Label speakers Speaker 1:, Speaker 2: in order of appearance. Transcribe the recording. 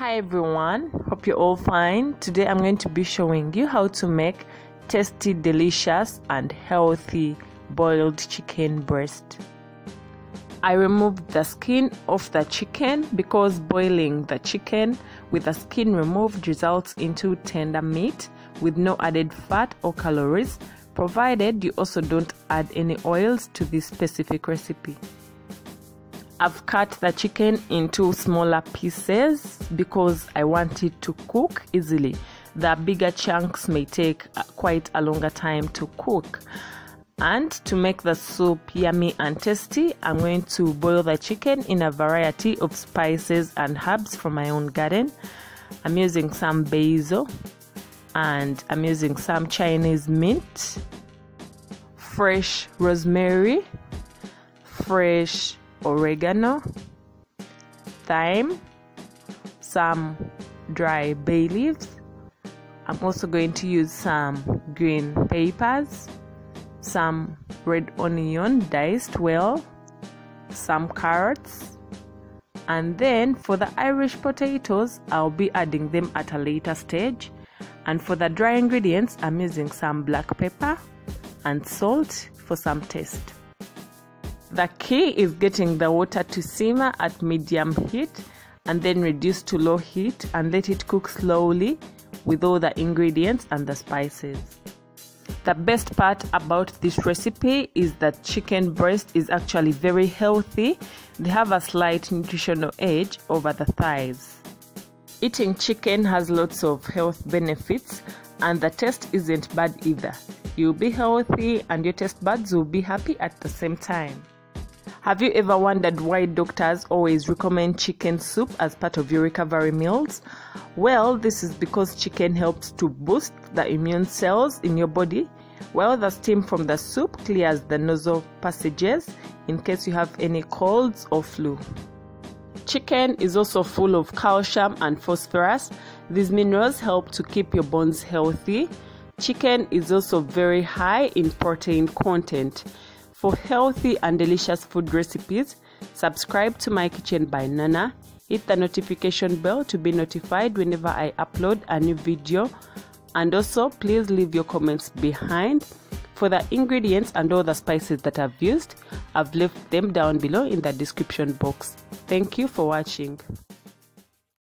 Speaker 1: Hi everyone, hope you're all fine. Today I'm going to be showing you how to make tasty, delicious and healthy boiled chicken breast. I removed the skin off the chicken because boiling the chicken with the skin removed results into tender meat with no added fat or calories, provided you also don't add any oils to this specific recipe. I've cut the chicken into smaller pieces because I want it to cook easily. The bigger chunks may take quite a longer time to cook. And to make the soup yummy and tasty, I'm going to boil the chicken in a variety of spices and herbs from my own garden. I'm using some basil and I'm using some Chinese mint, fresh rosemary, fresh oregano, thyme, some dry bay leaves. I'm also going to use some green peppers, some red onion diced well, some carrots, and then for the Irish potatoes I'll be adding them at a later stage. And for the dry ingredients I'm using some black pepper and salt for some taste. The key is getting the water to simmer at medium heat and then reduce to low heat and let it cook slowly with all the ingredients and the spices. The best part about this recipe is that chicken breast is actually very healthy. They have a slight nutritional edge over the thighs. Eating chicken has lots of health benefits and the taste isn't bad either. You'll be healthy and your taste buds will be happy at the same time. Have you ever wondered why doctors always recommend chicken soup as part of your recovery meals? Well, this is because chicken helps to boost the immune cells in your body, while the steam from the soup clears the nasal passages in case you have any colds or flu. Chicken is also full of calcium and phosphorus. These minerals help to keep your bones healthy. Chicken is also very high in protein content. For healthy and delicious food recipes, subscribe to My Kitchen by Nana. Hit the notification bell to be notified whenever I upload a new video. And also, please leave your comments behind. For the ingredients and all the spices that I've used, I've left them down below in the description box. Thank you for watching.